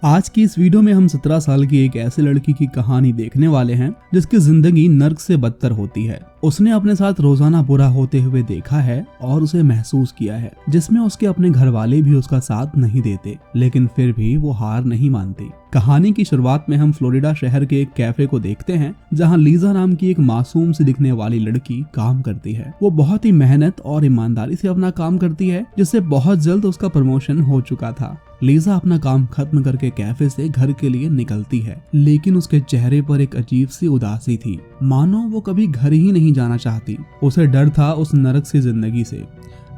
आज की इस वीडियो में हम 17 साल की एक ऐसी लड़की की कहानी देखने वाले हैं जिसकी जिंदगी नर्क से बदतर होती है। उसने अपने साथ रोजाना बुरा होते हुए देखा है और उसे महसूस किया है, जिसमें उसके अपने घर वाले भी उसका साथ नहीं देते, लेकिन फिर भी वो हार नहीं मानती। कहानी की शुरुआत में हम फ्लोरिडा शहर के एक कैफे को देखते हैं जहां लीजा नाम की एक मासूम सी दिखने वाली लड़की काम करती है। वो बहुत ही मेहनत और ईमानदारी से अपना काम करती है, जिससे बहुत जल्द उसका प्रमोशन हो चुका था। लीजा अपना काम खत्म करके कैफे से घर के लिए निकलती है, लेकिन उसके चेहरे पर एक अजीब सी उदासी थी, मानो वो कभी घर ही नहीं जाना चाहती। उसे डर था उस नरक सी जिंदगी से।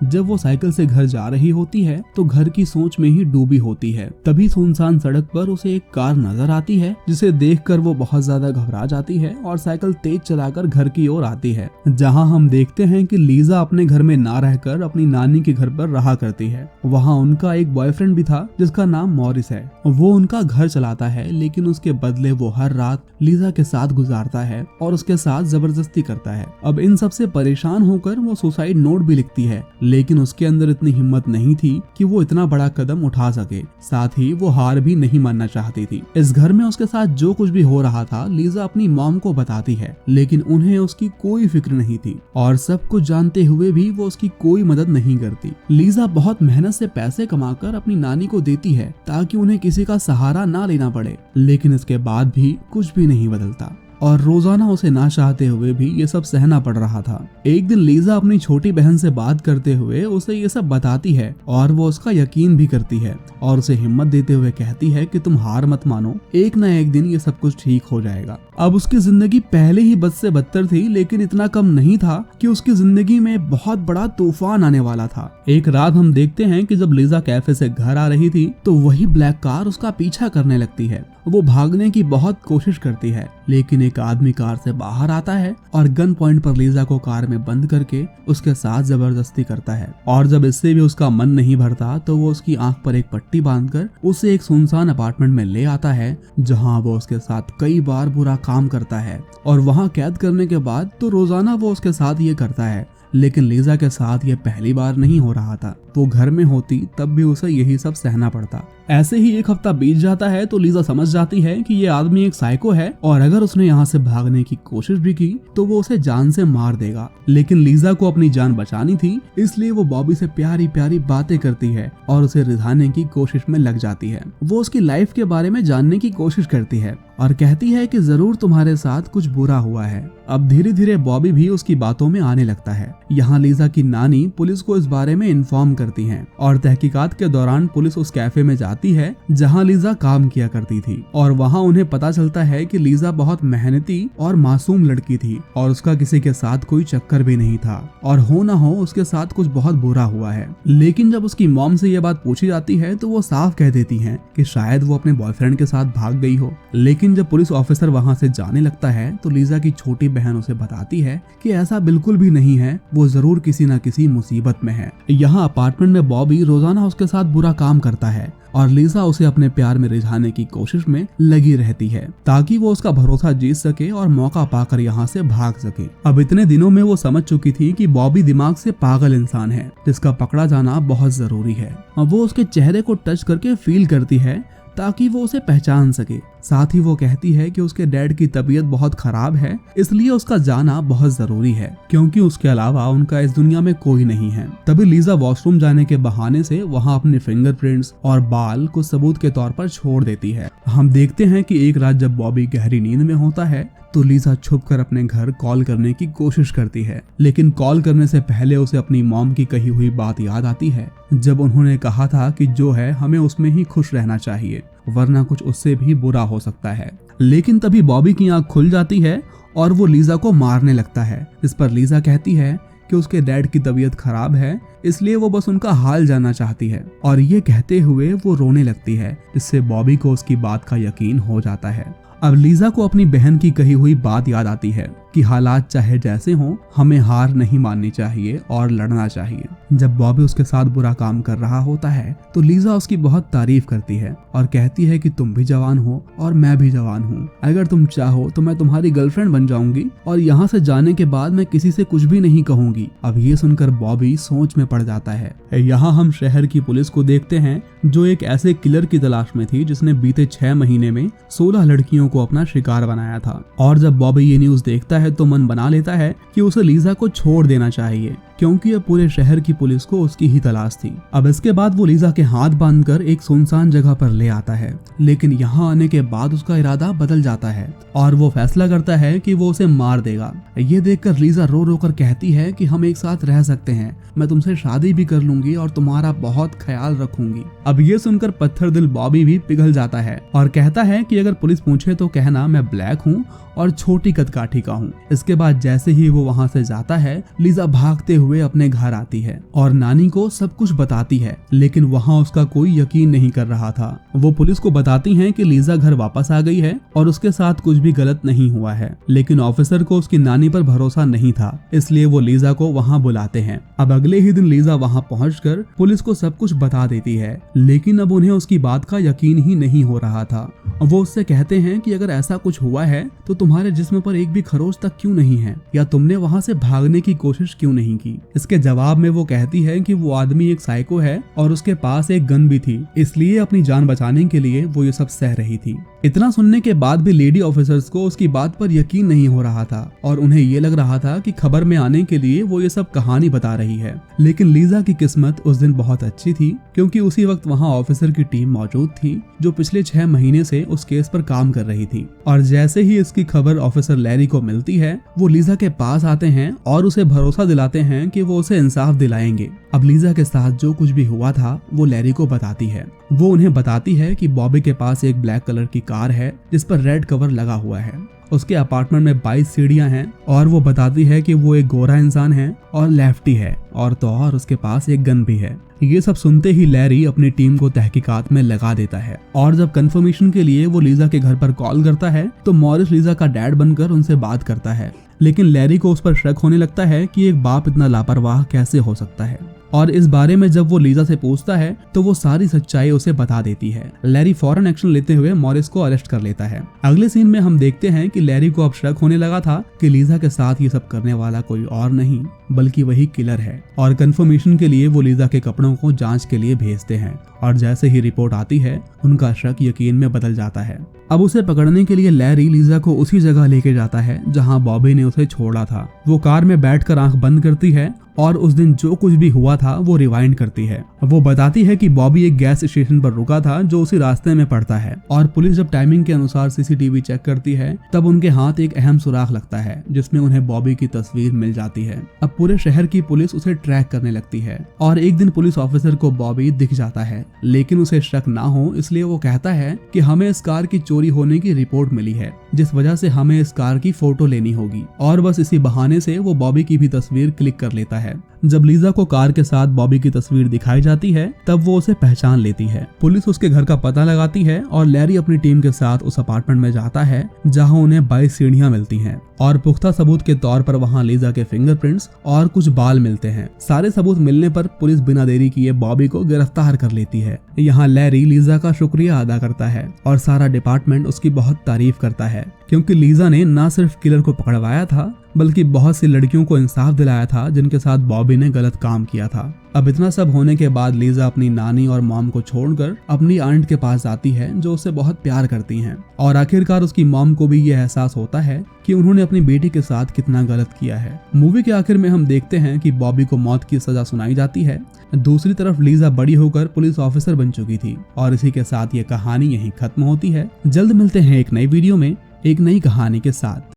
जब वो साइकिल से घर जा रही होती है तो घर की सोच में ही डूबी होती है। तभी सुनसान सड़क पर उसे एक कार नजर आती है, जिसे देखकर वो बहुत ज्यादा घबरा जाती है और साइकिल तेज चलाकर घर की ओर आती है, जहां हम देखते हैं कि लीजा अपने घर में ना रहकर अपनी नानी के घर पर रहा करती है। वहां उनका एक बॉयफ्रेंड भी था जिसका नाम मॉरिस है। वो उनका घर चलाता है, लेकिन उसके बदले वो हर रात लीजा के साथ गुजारता है और उसके साथ जबरदस्ती करता है। अब इन सब से परेशान होकर वो सुसाइड नोट भी लिखती है, लेकिन उसके अंदर इतनी हिम्मत नहीं थी कि वो इतना बड़ा कदम उठा सके। साथ ही वो हार भी नहीं मानना चाहती थी। इस घर में उसके साथ जो कुछ भी हो रहा था लीजा अपनी मॉम को बताती है, लेकिन उन्हें उसकी कोई फिक्र नहीं थी और सब कुछ जानते हुए भी वो उसकी कोई मदद नहीं करती। लीजा बहुत मेहनत से पैसे कमाकर अपनी नानी को देती है ताकि उन्हें किसी का सहारा ना लेना पड़े, लेकिन इसके बाद भी कुछ भी नहीं बदलता और रोजाना उसे ना चाहते हुए भी ये सब सहना पड़ रहा था। एक दिन लीजा अपनी छोटी बहन से बात करते हुए उसे ये सब बताती है और वो उसका यकीन भी करती है और उसे हिम्मत देते हुए कहती है कि तुम हार मत मानो, एक ना एक दिन ये सब कुछ ठीक हो जाएगा। अब उसकी जिंदगी पहले ही बद से बदतर थी, लेकिन इतना कम नहीं था कि उसकी जिंदगी में बहुत बड़ा तूफान आने वाला था। एक रात हम देखते हैं कि जब लीजा कैफे से घर आ रही थी तो वही ब्लैक कार उसका पीछा करने लगती है। वो भागने की बहुत कोशिश करती है, लेकिन एक आदमी कार से बाहर आता है और गन पॉइंट पर लीजा को कार में बंद करके उसके साथ जबरदस्ती करता है। और जब इससे भी उसका मन नहीं भरता तो वो उसकी आंख पर एक पट्टी बांधकर उसे एक सुनसान अपार्टमेंट में ले आता है, जहां वो उसके साथ कई बार बुरा काम करता है। और वहां कैद करने के बाद तो रोजाना वो उसके साथ ये करता है, लेकिन लीजा के साथ ये पहली बार नहीं हो रहा था। वो घर में होती तब भी उसे यही सब सहना पड़ता। ऐसे ही एक हफ्ता बीत जाता है तो लीजा समझ जाती है कि ये आदमी एक साइको है और अगर उसने यहाँ से भागने की कोशिश भी की तो वो उसे जान से मार देगा। लेकिन लीजा को अपनी जान बचानी थी, इसलिए वो बॉबी से प्यारी प्यारी बातें करती है और उसे रिझाने की कोशिश में लग जाती है। वो उसकी लाइफ के बारे में जानने की कोशिश करती है और कहती है कि जरूर तुम्हारे साथ कुछ बुरा हुआ है। अब धीरे धीरे बॉबी भी उसकी बातों में आने लगता है। यहाँ लीजा की नानी पुलिस को इस बारे में इन्फॉर्म करती है और तहकीकात के दौरान पुलिस उस कैफे में जाती है जहाँ लीजा काम किया करती थी और वहाँ उन्हें पता चलता है कि लीजा बहुत मेहनती और मासूम लड़की थी और उसका किसी के साथ कोई चक्कर भी नहीं था और हो ना हो उसके साथ कुछ बहुत बुरा हुआ है। लेकिन जब उसकी मॉम से यह बात पूछी जाती है तो वो साफ कह देती है कि शायद वो अपने बॉयफ्रेंड के साथ भाग गई हो। लेकिन जब पुलिस ऑफिसर वहाँ से जाने लगता है तो लीजा की छोटी बहन उसे बताती है कि ऐसा बिल्कुल भी नहीं है, वो जरूर किसी न किसी मुसीबत में है। यहाँ अपार्टमेंट में बॉबी रोजाना उसके साथ बुरा काम करता है और लीजा उसे अपने प्यार में रिझाने की कोशिश में लगी रहती है ताकि वो उसका भरोसा जीत सके और मौका पाकर यहाँ से भाग सके। अब इतने दिनों में वो समझ चुकी थी कि बॉबी दिमाग से पागल इंसान है जिसका पकड़ा जाना बहुत जरूरी है। अब वो उसके चेहरे को टच करके फील करती है ताकि वो उसे पहचान सके। साथ ही वो कहती है कि उसके डैड की तबीयत बहुत खराब है, इसलिए उसका जाना बहुत जरूरी है क्योंकि उसके अलावा उनका इस दुनिया में कोई नहीं है। तभी लीजा वॉशरूम जाने के बहाने से वहां अपने फिंगरप्रिंट्स और बाल को सबूत के तौर पर छोड़ देती है। हम देखते हैं कि एक रात जब बॉबी गहरी नींद में होता है तो लीजा छुपकर अपने घर कॉल करने की कोशिश करती है, लेकिन कॉल करने से पहले उसे अपनी मॉम की कही हुई बात याद आती है जब उन्होंने कहा था कि जो है हमें उसमें ही खुश रहना चाहिए, वरना कुछ उससे भी बुरा हो सकता है। लेकिन तभी बॉबी की आंख खुल जाती है और वो लीजा को मारने लगता है। इस पर लीजा कहती है कि उसके डैड की तबीयत खराब है, इसलिए वो बस उनका हाल जानना चाहती है और ये कहते हुए वो रोने लगती है, जिससे बॉबी को उसकी बात का यकीन हो जाता है। अब लीजा को अपनी बहन की कही हुई बात याद आती है कि हालात चाहे जैसे हों, हमें हार नहीं माननी चाहिए और लड़ना चाहिए। जब बॉबी उसके साथ बुरा काम कर रहा होता है तो लीजा उसकी बहुत तारीफ करती है और कहती है कि तुम भी जवान हो और मैं भी जवान हूँ, अगर तुम चाहो तो मैं तुम्हारी गर्लफ्रेंड बन जाऊंगी और यहाँ से जाने के बाद मैं किसी से कुछ भी नहीं कहूंगी। अब ये सुनकर बॉबी सोच में पड़ जाता है। यहाँ हम शहर की पुलिस को देखते हैं जो एक ऐसे किलर की तलाश में थी जिसने बीते 6 महीने में 16 लड़कियों को अपना शिकार बनाया था। और जब बॉबी ये न्यूज देखता है तो मन बना लेता है कि उसे लीजा को छोड़ देना चाहिए, क्योंकि अब पूरे शहर की पुलिस को उसकी ही तलाश थी। अब इसके बाद वो लीजा के हाथ बांधकर एक सुनसान जगह पर ले आता है, लेकिन यहाँ आने के बाद उसका इरादा बदल जाता है और वो फैसला करता है कि वो उसे मार देगा। ये देखकर लीजा रो रो कर कहती है कि हम एक साथ रह सकते हैं, मैं तुमसे शादी भी कर लूंगी और तुम्हारा बहुत ख्याल रखूंगी। अब ये सुनकर पत्थर दिल बॉबी भी पिघल जाता है और कहता है कि अगर पुलिस पूछे तो कहना मैं ब्लैक हूँ और छोटी कदकाठी का हूँ। इसके बाद जैसे ही वो वहाँ से जाता है, लीजा भागते हुए अपने घर आती है और नानी को सब कुछ बताती है, लेकिन वहाँ उसका कोई यकीन नहीं कर रहा था। वो पुलिस को बताती हैं कि लीजा घर वापस आ गई है और उसके साथ कुछ भी गलत नहीं हुआ है, लेकिन ऑफिसर को उसकी नानी पर भरोसा नहीं था, इसलिए वो लीजा को वहाँ बुलाते हैं। अब अगले ही दिन लीजा वहाँ पहुँचकर पुलिस को सब कुछ बता देती है, लेकिन अब उन्हें उसकी बात का यकीन ही नहीं हो रहा था। वो उससे कहते हैं कि अगर ऐसा कुछ हुआ है तो तुम्हारे जिस्म पर एक भी खरोच तक क्यों नहीं है, या तुमने वहाँ से भागने की कोशिश क्यों नहीं की। इसके जवाब में वो कहती है कि वो आदमी एक साइको है और उसके पास एक गन भी थी, इसलिए अपनी जान बचाने के लिए वो ये सब सह रही थी। इतना सुनने के बाद भी लेडी ऑफिसर्स को उसकी बात पर यकीन नहीं हो रहा था और उन्हें ये लग रहा था कि खबर में आने के लिए वो ये सब कहानी बता रही है। लेकिन लीजा की किस्मत उस दिन बहुत अच्छी थी, क्योंकि उसी वक्त वहाँ ऑफिसर की टीम मौजूद थी जो पिछले 6 महीने से उस केस पर काम कर रही थी। और जैसे ही इसकी खबर ऑफिसर लैरी को मिलती है, वो लीजा के पास आते हैं और उसे भरोसा दिलाते हैं कि वो उसे इंसाफ दिलाएंगे। अब लीजा के साथ जो कुछ भी हुआ था वो लैरी को बताती है। वो उन्हें बताती है कि बॉबी के पास एक ब्लैक कलर की कार है जिस पर रेड कवर लगा हुआ है। उसके अपार्टमेंट में 22 सीढ़ियां हैं और वो बताती है कि वो एक गोरा इंसान है और लेफ्टी है, और तो और उसके पास एक गन भी है। ये सब सुनते ही लैरी अपनी टीम को तहकीकात में लगा देता है और जब कंफर्मेशन के लिए वो लीजा के घर पर कॉल करता है तो मॉरिस लीजा का डैड बनकर उनसे बात करता है, लेकिन लैरी को उस पर शक होने लगता है कि एक बाप इतना लापरवाह कैसे हो सकता है। और इस बारे में जब वो लीजा से पूछता है तो वो सारी सच्चाई उसे बता देती है। लैरी फौरन एक्शन लेते हुए मॉरिस को अरेस्ट कर लेता है। अगले सीन में हम देखते हैं कि लैरी को अब शक होने लगा था कि लीजा के साथ ये सब करने वाला कोई और नहीं बल्कि वही किलर है, और कंफर्मेशन के लिए वो लीजा के कपड़ों को जांच के लिए भेजते हैं और जैसे ही रिपोर्ट आती है उनका शक यकीन में बदल जाता है। अब उसे पकड़ने के लिए लैरी लीजा को उसी जगह लेके जाता है जहां बॉबी ने उसे छोड़ा था। वो कार में बैठकर आंख बंद करती है और उस दिन जो कुछ भी हुआ था वो रिवाइंड करती है। वो बताती है कि बॉबी एक गैस स्टेशन पर रुका था जो उसी रास्ते में पड़ता है, और पुलिस जब टाइमिंग के अनुसार सीसीटीवी चेक करती है तब उनके हाथ एक अहम सुराख लगता है जिसमें उन्हें बॉबी की तस्वीर मिल जाती है। अब पूरे शहर की पुलिस उसे ट्रैक करने लगती है और एक दिन पुलिस ऑफिसर को बॉबी दिख जाता है, लेकिन उसे शक ना हो इसलिए वो कहता है कि हमें इस कार की चोरी होने की रिपोर्ट मिली है, जिस वजह से हमें इस कार की फोटो लेनी होगी, और बस इसी बहाने से वो बॉबी की भी तस्वीर क्लिक कर लेता है। जब लीजा को कार के साथ बॉबी की तस्वीर दिखाई जाती है तब वो उसे पहचान लेती है। पुलिस उसके घर का पता लगाती है और लैरी अपनी टीम के साथ उस अपार्टमेंट में जाता है जहां उन्हें 22 सीढ़ियां मिलती हैं और पुख्ता सबूत के तौर पर वहां लीजा के फिंगरप्रिंट्स और कुछ बाल मिलते हैं। सारे सबूत मिलने पर पुलिस बिना देरी किए बॉबी को गिरफ्तार कर लेती है। यहाँ लैरी लीजा का शुक्रिया अदा करता है और सारा डिपार्टमेंट उसकी बहुत तारीफ करता है, क्योंकि लीजा ने न सिर्फ किलर को पकड़वाया था बल्कि बहुत सी लड़कियों को इंसाफ दिलाया था जिनके साथ बॉबी ने गलत काम किया था। अब इतना सब होने के बाद लीजा अपनी नानी और मॉम को छोड़कर अपनी आंट के पास आती है जो उसे बहुत प्यार करती हैं, और आखिरकार उसकी मॉम को भी ये एहसास होता है कि उन्होंने अपनी बेटी के साथ कितना गलत किया है। मूवी के आखिर में हम देखते हैं कि बॉबी को मौत की सजा सुनाई जाती है। दूसरी तरफ लीजा बड़ी होकर पुलिस ऑफिसर बन चुकी थी और इसी के साथ ये कहानी यहीं खत्म होती है। जल्द मिलते हैं एक नई वीडियो में एक नई कहानी के साथ।